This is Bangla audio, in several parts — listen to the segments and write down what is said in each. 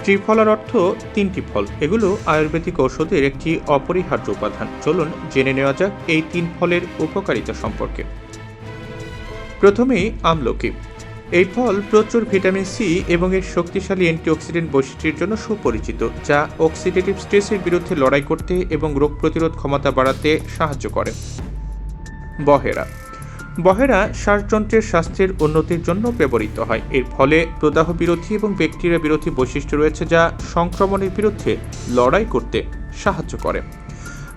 ত্রিফলার অর্থ তিনটি ফল। এগুলো আয়ুর্বেদিক ঔষধের একটি অপরিহার্য উপাদান। চলুন জেনে নেওয়া যাক এই তিন ফলের উপকারিতা সম্পর্কে। প্রথমেই আমলকি। এই ফল প্রচুর ভিটামিন সি এবং এর শক্তিশালী অ্যান্টিঅক্সিডেন্ট বৈশিষ্ট্যের জন্য সুপরিচিত, যা অক্সিডেটিভ স্ট্রেসের বিরুদ্ধে লড়াই করতে এবং রোগ প্রতিরোধ ক্ষমতা বাড়াতে সাহায্য করে। বহেরা। বহেরা শ্বাসযন্ত্রের স্বাস্থ্যের উন্নতির জন্য ব্যবহৃত হয়। এর ফলে প্রদাহ বিরোধী এবং ব্যাকটেরিয়া বিরোধী বৈশিষ্ট্য রয়েছে, যা সংক্রমণের বিরুদ্ধে লড়াই করতে সাহায্য করে।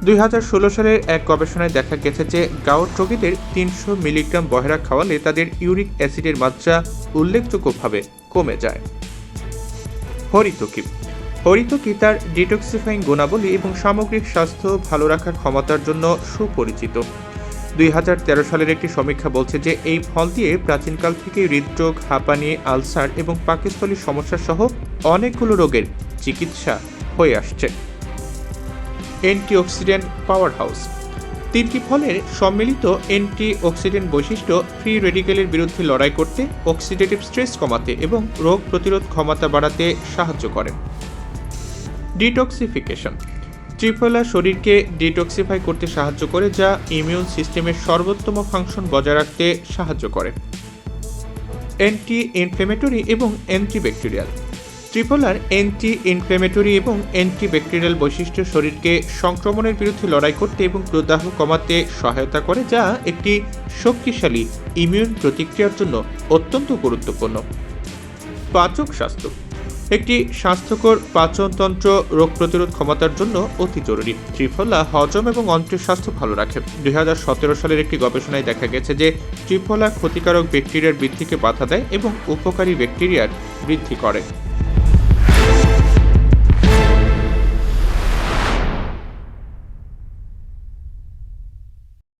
2016 সালের এক গবেষণায় দেখা গেছে যে গাউট রোগীদের 300 মিলিগ্রাম বহেরা খাওয়ালে তাদের ইউরিক অ্যাসিডের মাত্রা উল্লেখযোগ্যভাবে কমে যায়। হরিতকি। হরিতকি তার ডিটক্সিফাইং গুণাবলী এবং সামগ্রিক স্বাস্থ্য ভালো রাখার ক্ষমতার জন্য সুপরিচিত। 2013 সালের একটি সমীক্ষা বলছে যে এই ফল দিয়ে প্রাচীনকাল থেকে হৃদরোগ, হাঁপানি, আলসার এবং পাকস্থলীর সমস্যা সহ অনেকগুলো রোগের চিকিৎসা হয়ে আসছে। Antioxidant power house. তিনটি ফলের সম্মিলিত অ্যান্টিঅক্সিডেন্ট বৈশিষ্ট্য ফ্রি রেডিক্যালের বিরুদ্ধে লড়াই করতে, অক্সিডেটিভ স্ট্রেস কমাতে এবং রোগ প্রতিরোধ ক্ষমতা বাড়াতে সাহায্য করে। ডিটক্সিফিকেশন। ত্রিফলা শরীরকে ডিটক্সিফাই করতে সাহায্য করে, যা ইমিউন সিস্টেমের সর্বোত্তম ফাংশন বজায় রাখতে সাহায্য করে। অ্যান্টি ইনফ্লেমেটরি এবং অ্যান্টিব্যাকটেরিয়াল। ত্রিফলার অ্যান্টি ইনফ্লেমেটরি এবং অ্যান্টিব্যাকটেরিয়াল বৈশিষ্ট্য শরীরকে সংক্রমণের বিরুদ্ধে লড়াই করতে এবং প্রদাহ কমাতে সহায়তা করে, যা একটি শক্তিশালী ইমিউন প্রতিক্রিয়ার জন্য অত্যন্ত গুরুত্বপূর্ণ। পাচক স্বাস্থ্য। একটি স্বাস্থ্যকর পাচনতন্ত্র রোগ প্রতিরোধ ক্ষমতার জন্য অতি জরুরি। ত্রিফলা হজম এবং অন্ত্রের স্বাস্থ্য ভালো রাখে। 2017 সালের একটি গবেষণায় দেখা গেছে যে ত্রিফলা ক্ষতিকারক ব্যাকটেরিয়ার বৃদ্ধিকে বাধা দেয় এবং উপকারী ব্যাকটেরিয়ার বৃদ্ধি করে।